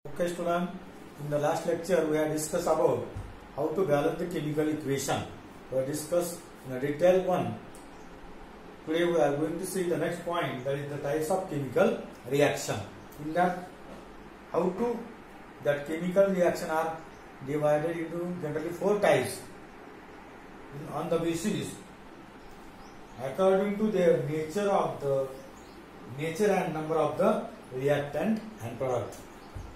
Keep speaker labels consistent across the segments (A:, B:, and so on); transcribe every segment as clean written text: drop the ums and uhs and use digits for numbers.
A: Okay, student. In the last lecture, we have discussed about how to balance the chemical equation. We have discussed in a detailed one. Today, we are going to see the next point, that is the types of chemical reaction. In that, that chemical reaction are divided into generally 4 types on the basis according to their nature and number of the reactant and product.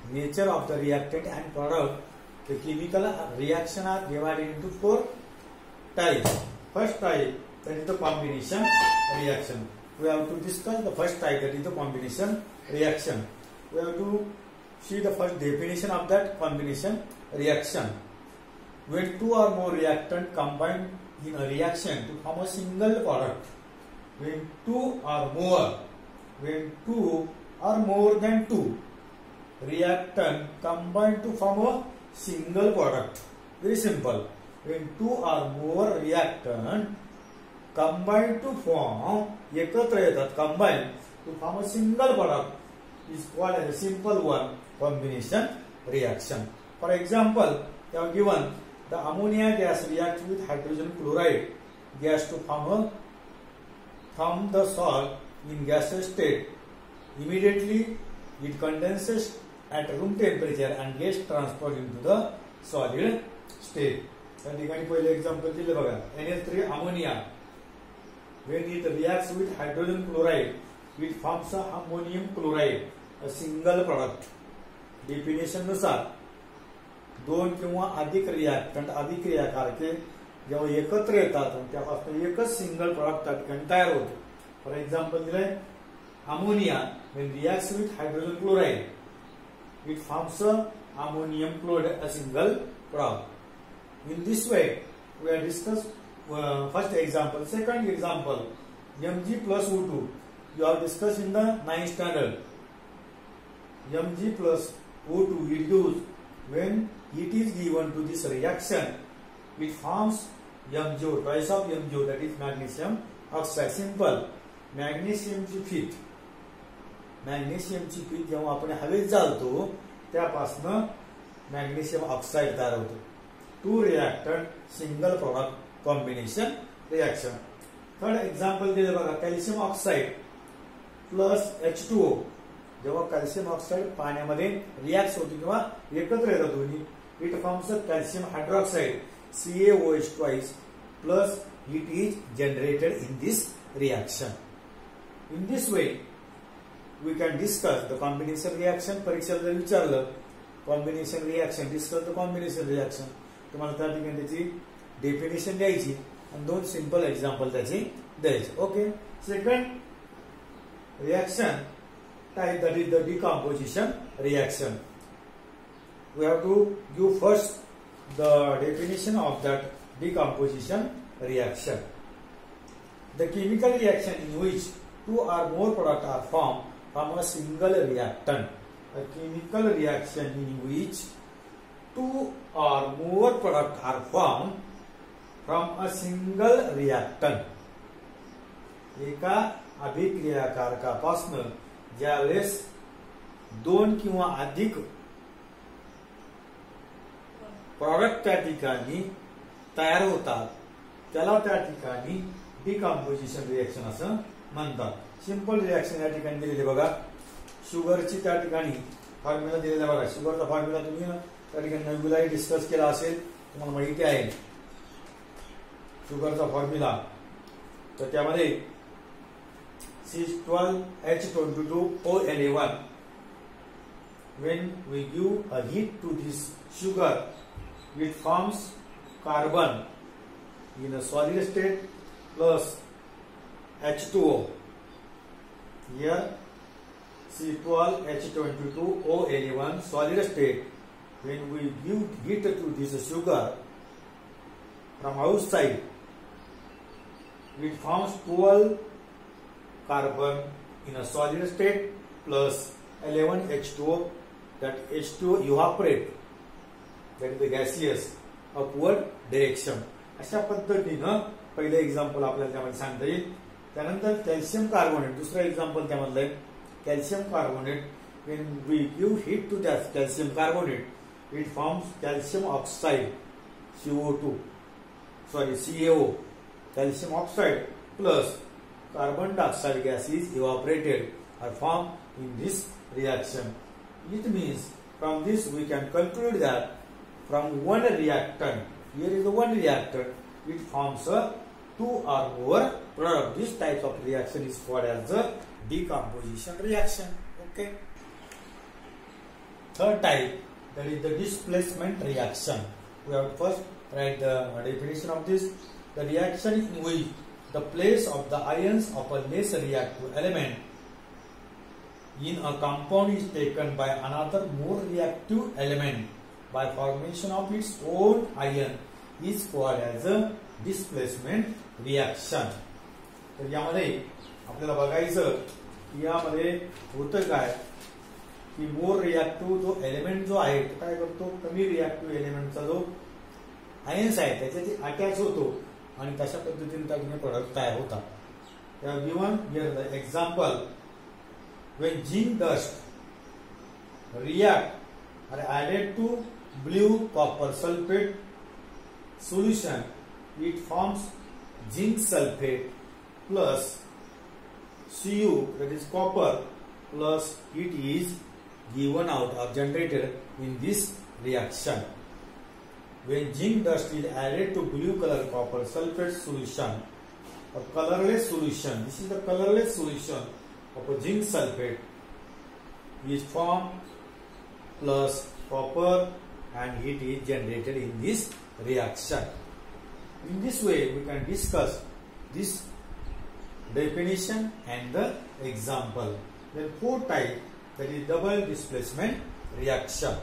A: Nature of the reactant and product, the chemical reaction are divided into 4 types. First type, that is the combination reaction. We have to discuss the first type, that is the combination reaction. We have to see the first definition of that combination reaction. When 2 or more reactants combine in a reaction to form a single product. When 2 or more than 2 reactant combine to form a single product. Very simple. When 2 or more reactant combine to form combine to form a single product is called as a simple one, combination reaction. For example, they have given the ammonia gas reacts with hydrogen chloride gas to form the salt in gaseous state. Immediately it condenses at room temperature and gets transferred into the solid state. त्या ठिकाणी पहिले example दिले बघा. NH3 ammonia, when it reacts with hydrogen chloride it forms a ammonium chloride, a single product. Definition नुसार 2 किंवा अधिक reactant अभिक्रियाकारके जेव्हा एकत्र येतात त्यापासून एकच सिंगल प्रॉडक्ट त्या ठिकाणी तयार होते. फॉर एक्झाम्पल दिले ammonia when reacts with hydrogen chloride it forms a ammonium chloride, a single product. In this way we have discussed first example. Second example, Mg plus O2, you have discussed in the 9th standard. Mg plus O2 is used when it is given to this reaction it forms MgO, twice of MgO, that is magnesium oxide. Simple. मॅग्नेशियमची पीठ जेव्हा आपण हवेत जाळतो त्यापासून magnesium oxide तयार होतो. 2 reactant single product combination reaction. Third example दिले बघा, calcium oxide plus H2O. जेव्हा कॅल्शियम ऑक्साइड पाण्यामध्ये रिएक्ट होते किंवा एकत्र येतात दोन्ही, it forms calcium hydroxide CaOH twice plus it is generated in this reaction. In this way we can discuss the combination reaction. परीक्षेला जर विचारलं combination reaction, discuss the combination reaction, तुम्हाला त्या ठिकाणी त्याची डेफिनेशन द्यायची आणि 2 सिंपल एक्झाम्पल त्याची द्यायची. Okay. Second reaction type, that is the decomposition reaction. We have to give first the definition of that decomposition reaction. The chemical reaction in which 2 or more products are formed from a single reactant. A chemical reaction in which 2 or more products are formed from a single reactant. एका अभिक्रियाकारकापासून ज्यावेळेस 2 किंवा अधिक product त्या ठिकाणी तयार होतात त्याला त्या ठिकाणी डिकम्पोजिशन रिएक्शन असं म्हणतात. सिंपल रिएक्शन या ठिकाणी दिलेले बघा. शुगरची त्या ठिकाणी फॉर्म्युला दिलेला बघा. शुगरचा फॉर्म्युला तुम्ही त्या ठिकाणी नवीलाही डिस्कस केला असेल, तुम्हाला माहिती आहे शुगरचा फॉर्म्युला. तर त्यामध्ये C12H22O11. when we give a heat to this sugar it forms carbon in a solid state plus H2O. Here C12H22O11 solid state. When we give heat to this sugar from outside it forms 12 carbon in a solid state plus 11 H2O. That H2O evaporate, that is the gaseous upward direction. अशा पद्धतीनं पहिले example आपल्याला त्यामध्ये सांगता येईल. त्यानंतर calcium carbonate, दुसरं example त्यामधलं calcium carbonate when we give heat to that calcium carbonate, it forms calcium oxide, CO2, sorry, CaO, calcium oxide plus carbon dioxide gas is evaporated or formed in this reaction. It means from this we can conclude that from one reactant, here is the one reactant, it forms a two or more product. This type of reaction is called as the decomposition reaction. Okay. Third type, that is the displacement reaction. We have to first write the definition of this. The reaction in which the place of the ions of a less reactive element in a compound is taken by another more reactive element by formation of its own ion is called as a displacement reaction. तर यामध्ये आपल्याला बघायचं की यामध्ये होतं काय की मोर reactive जो एलिमेंट जो आहे तो काय करतो, कमी रिएक्टिव्ह एलिमेंटचा जो आयन्स आहे त्याच्याशी अटॅच होतो आणि तशा पद्धतीने त्यातून प्रोडक्ट तयार होतात. त्या given here the example, when zinc dust react are added to blue copper sulfate solution, it forms zinc sulfate plus Cu, that is copper, plus heat is given out or generated in this reaction. When zinc dust is added to blue color copper sulfate solution, a colorless solution, this is the colorless solution of a zinc sulfate is formed plus copper and heat is generated in this reaction. In this way we can discuss this definition and the example. Then fourth type, that is double displacement reaction.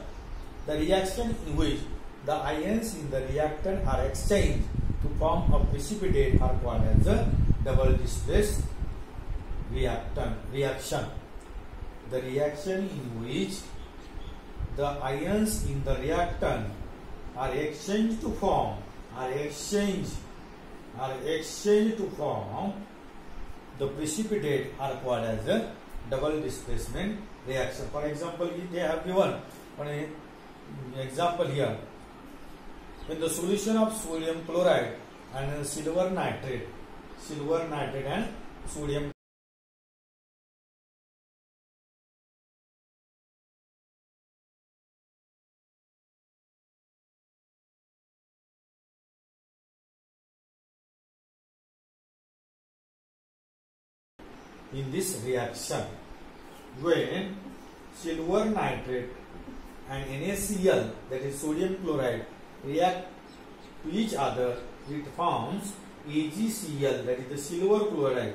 A: The reaction in which the ions in the reactant are exchanged to form a precipitate are called as a double displaced reaction. The reaction in which the ions in the reactant are exchanged to form the precipitate are called as a double displacement reaction. For example, they have given an example here. When the solution of sodium chloride and silver nitrate and sodium in this reaction, when silver nitrate and NaCl, that is sodium chloride, react to each other, it forms AgCl, that is the silver chloride.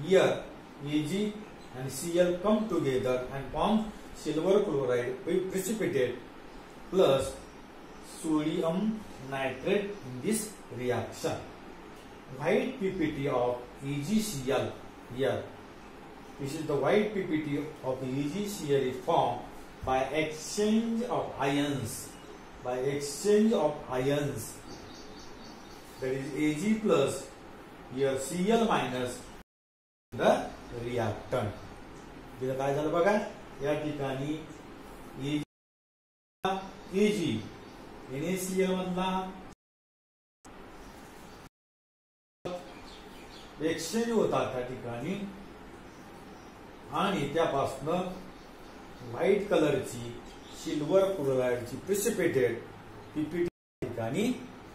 A: Here Ag and Cl come together and form silver chloride precipitate plus sodium nitrate in this reaction. White PPT of AgCl here. This is the white PPT of AgCl is formed by exchange of ions. That is Ag plus here Cl minus the reactant. इथं काय झालं बघा, या ठिकाणी Ag NaCl मधला exchange होता त्या ठिकाणी आणि त्यापासून व्हाईट कलरची सिल्वर क्लोराइडची प्रिसिपिटेट पीपीटी ठिकाणी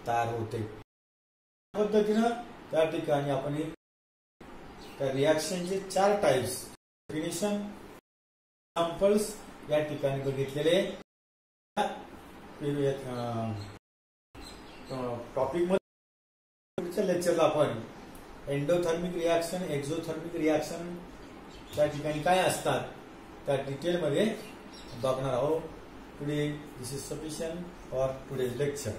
A: तयार होते. या पद्धतीने त्या ठिकाणी आपण त्या रिएक्शनचे चार टाइप्स डेफिनेशन एक्झाम्पल्स या ठिकाणी बघितलेले. टॉपिक मध्ये पुढच्या लेक्चरला आपण एंडोथर्मिक रिएक्शन, एक्झोथर्मिक रिएक्शन त्या ठिकाणी काय असतात त्या डिटेल मध्ये बघणार आहोत. Today this is sufficient for today's lecture.